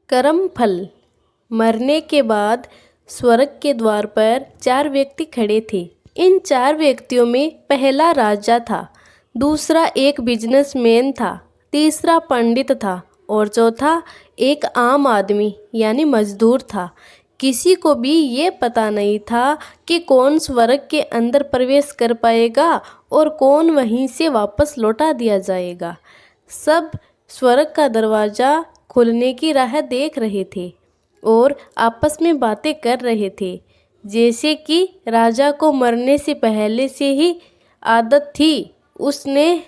कर्म फल। मरने के बाद स्वर्ग के द्वार पर 4 व्यक्ति खड़े थे। इन 4 व्यक्तियों में पहला राजा था, दूसरा एक बिजनेसमैन था, तीसरा पंडित था और चौथा एक आम आदमी यानी मजदूर था। किसी को भी ये पता नहीं था कि कौन स्वर्ग के अंदर प्रवेश कर पाएगा और कौन वहीं से वापस लौटा दिया जाएगा। सब स्वर्ग का दरवाज़ा खुलने की राह देख रहे थे और आपस में बातें कर रहे थे, जैसे कि राजा को मरने से पहले से ही आदत थी। उसने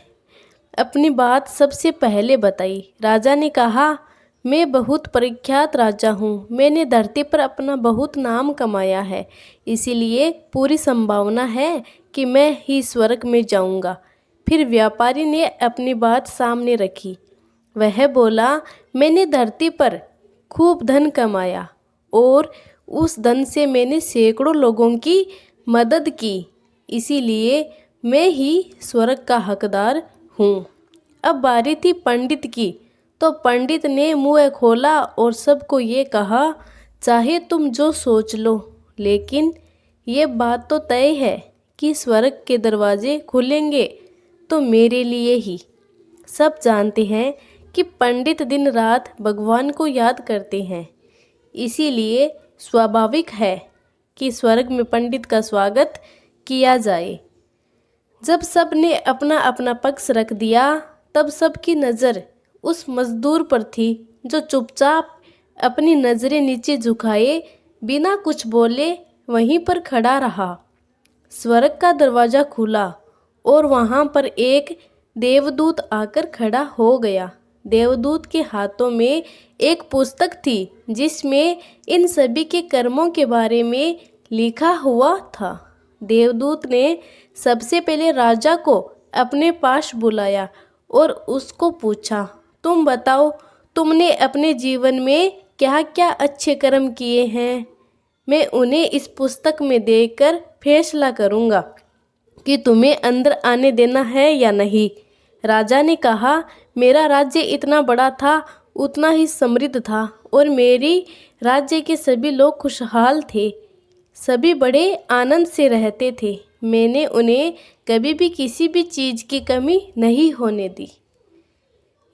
अपनी बात सबसे पहले बताई। राजा ने कहा, मैं बहुत प्रख्यात राजा हूँ। मैंने धरती पर अपना बहुत नाम कमाया है, इसीलिए पूरी संभावना है कि मैं ही स्वर्ग में जाऊँगा। फिर व्यापारी ने अपनी बात सामने रखी। वह बोला, मैंने धरती पर खूब धन कमाया और उस धन से मैंने सैकड़ों लोगों की मदद की, इसीलिए मैं ही स्वर्ग का हकदार हूँ। अब बारी थी पंडित की, तो पंडित ने मुँह खोला और सबको ये कहा, चाहे तुम जो सोच लो, लेकिन ये बात तो तय है कि स्वर्ग के दरवाजे खुलेंगे तो मेरे लिए ही। सब जानते हैं कि पंडित दिन रात भगवान को याद करते हैं, इसीलिए स्वाभाविक है कि स्वर्ग में पंडित का स्वागत किया जाए। जब सब ने अपना अपना पक्ष रख दिया, तब सबकी नज़र उस मजदूर पर थी जो चुपचाप अपनी नज़रें नीचे झुकाए बिना कुछ बोले वहीं पर खड़ा रहा। स्वर्ग का दरवाज़ा खुला और वहाँ पर एक देवदूत आकर खड़ा हो गया। देवदूत के हाथों में एक पुस्तक थी जिसमें इन सभी के कर्मों के बारे में लिखा हुआ था। देवदूत ने सबसे पहले राजा को अपने पास बुलाया और उसको पूछा, तुम बताओ, तुमने अपने जीवन में क्या क्या अच्छे कर्म किए हैं? मैं उन्हें इस पुस्तक में देखकर फैसला करूँगा कि तुम्हें अंदर आने देना है या नहीं। राजा ने कहा, मेरा राज्य इतना बड़ा था, उतना ही समृद्ध था और मेरी राज्य के सभी लोग खुशहाल थे। सभी बड़े आनंद से रहते थे। मैंने उन्हें कभी भी किसी भी चीज़ की कमी नहीं होने दी।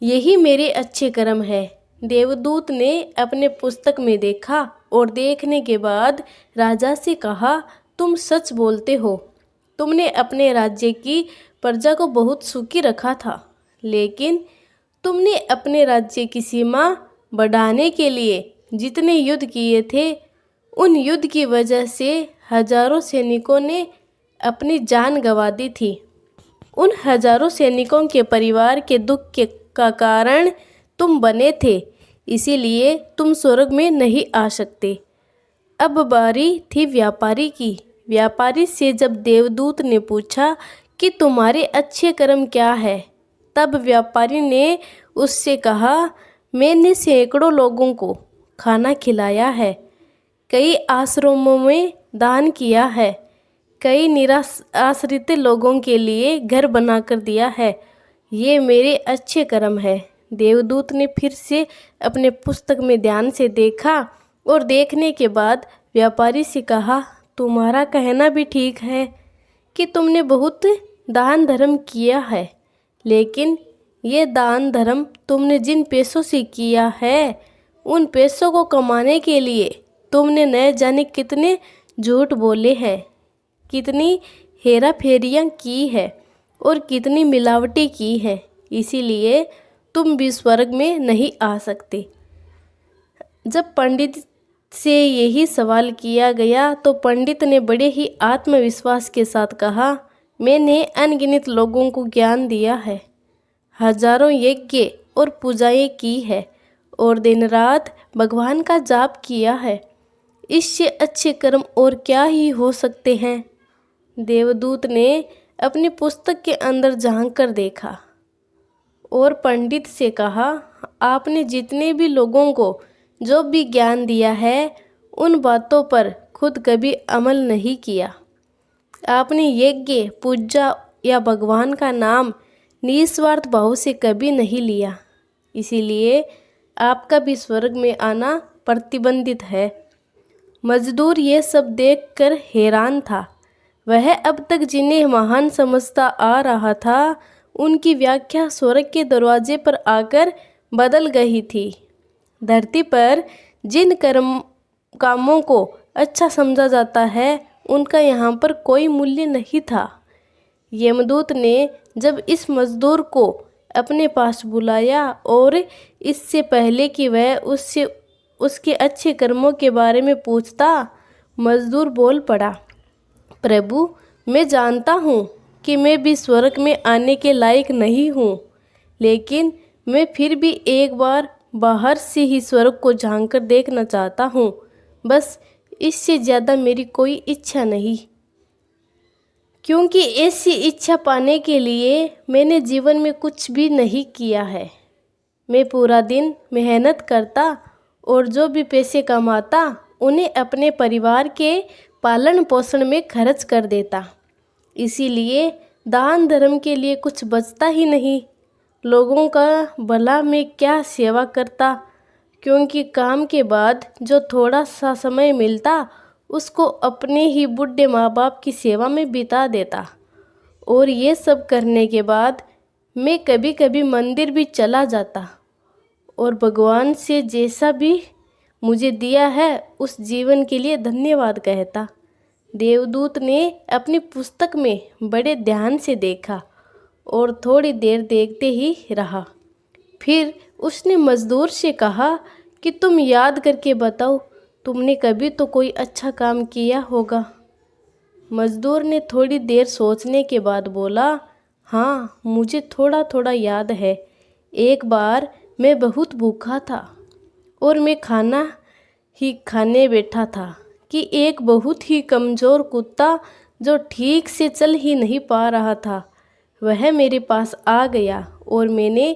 यही मेरे अच्छे कर्म है। देवदूत ने अपने पुस्तक में देखा और देखने के बाद राजा से कहा, तुम सच बोलते हो। तुमने अपने राज्य की प्रजा को बहुत सुखी रखा था, लेकिन तुमने अपने राज्य की सीमा बढ़ाने के लिए जितने युद्ध किए थे, उन युद्ध की वजह से हजारों सैनिकों ने अपनी जान गंवा दी थी। उन हजारों सैनिकों के परिवार के दुख का कारण तुम बने थे, इसीलिए तुम स्वर्ग में नहीं आ सकते। अब बारी थी व्यापारी की। व्यापारी से जब देवदूत ने पूछा कि तुम्हारे अच्छे कर्म क्या है, तब व्यापारी ने उससे कहा, मैंने सैकड़ों लोगों को खाना खिलाया है, कई आश्रमों में दान किया है, कई निराश आश्रित लोगों के लिए घर बनाकर दिया है। ये मेरे अच्छे कर्म है। देवदूत ने फिर से अपने पुस्तक में ध्यान से देखा और देखने के बाद व्यापारी से कहा, तुम्हारा कहना भी ठीक है कि तुमने बहुत दान धर्म किया है, लेकिन ये दान धर्म तुमने जिन पैसों से किया है, उन पैसों को कमाने के लिए तुमने न जाने कितने झूठ बोले हैं, कितनी हेरा फेरियाँ की है और कितनी मिलावटें की है, इसीलिए तुम भी स्वर्ग में नहीं आ सकते। जब पंडित से यही सवाल किया गया तो पंडित ने बड़े ही आत्मविश्वास के साथ कहा, मैंने अनगिनत लोगों को ज्ञान दिया है, हजारों यज्ञ और पूजाएं की है और दिन रात भगवान का जाप किया है। इससे अच्छे कर्म और क्या ही हो सकते हैं। देवदूत ने अपनी पुस्तक के अंदर झांक कर देखा और पंडित से कहा, आपने जितने भी लोगों को जो भी ज्ञान दिया है, उन बातों पर खुद कभी अमल नहीं किया। आपने यज्ञ, पूजा या भगवान का नाम निस्वार्थ भाव से कभी नहीं लिया, इसीलिए आपका भी स्वर्ग में आना प्रतिबंधित है। मजदूर ये सब देखकर हैरान था। वह अब तक जिन्हें महान समझता आ रहा था, उनकी व्याख्या स्वर्ग के दरवाजे पर आकर बदल गई थी। धरती पर जिन कामों को अच्छा समझा जाता है, उनका यहाँ पर कोई मूल्य नहीं था। यमदूत ने जब इस मजदूर को अपने पास बुलाया और इससे पहले कि वह उससे उसके अच्छे कर्मों के बारे में पूछता, मजदूर बोल पड़ा, प्रभु, मैं जानता हूँ कि मैं भी स्वर्ग में आने के लायक नहीं हूँ, लेकिन मैं फिर भी एक बार बाहर से ही स्वर्ग को झांक कर देखना चाहता हूँ। बस इससे ज़्यादा मेरी कोई इच्छा नहीं, क्योंकि ऐसी इच्छा पाने के लिए मैंने जीवन में कुछ भी नहीं किया है। मैं पूरा दिन मेहनत करता और जो भी पैसे कमाता उन्हें अपने परिवार के पालन पोषण में खर्च कर देता। इसीलिए दान धर्म के लिए कुछ बचता ही नहीं। लोगों का भला मैं क्या सेवा करता, क्योंकि काम के बाद जो थोड़ा सा समय मिलता उसको अपने ही बूढ़े माँ बाप की सेवा में बिता देता। और ये सब करने के बाद मैं कभी कभी मंदिर भी चला जाता और भगवान से जैसा भी मुझे दिया है उस जीवन के लिए धन्यवाद कहता। देवदूत ने अपनी पुस्तक में बड़े ध्यान से देखा और थोड़ी देर देखते ही रहा। फिर उसने मजदूर से कहा कि तुम याद करके बताओ, तुमने कभी तो कोई अच्छा काम किया होगा। मजदूर ने थोड़ी देर सोचने के बाद बोला, हाँ, मुझे थोड़ा थोड़ा याद है। एक बार मैं बहुत भूखा था और मैं खाना ही खाने बैठा था कि एक बहुत ही कमज़ोर कुत्ता जो ठीक से चल ही नहीं पा रहा था, वह मेरे पास आ गया और मैंने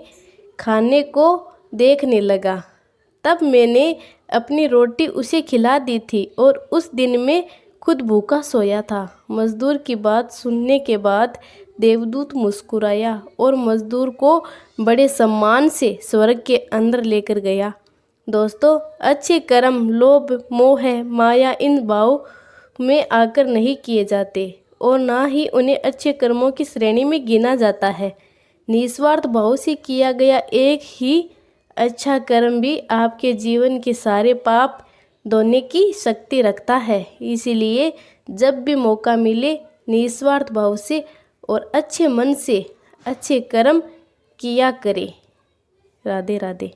खाने को देखने लगा। तब मैंने अपनी रोटी उसे खिला दी थी और उस दिन मैं खुद भूखा सोया था। मजदूर की बात सुनने के बाद देवदूत मुस्कुराया और मजदूर को बड़े सम्मान से स्वर्ग के अंदर लेकर गया। दोस्तों, अच्छे कर्म लोभ मोह माया इन भाव में आकर नहीं किए जाते और ना ही उन्हें अच्छे कर्मों की श्रेणी में गिना जाता है। निस्वार्थ भाव से किया गया एक ही अच्छा कर्म भी आपके जीवन के सारे पाप धोने की शक्ति रखता है। इसीलिए जब भी मौका मिले निस्वार्थ भाव से और अच्छे मन से अच्छे कर्म किया करें। राधे राधे।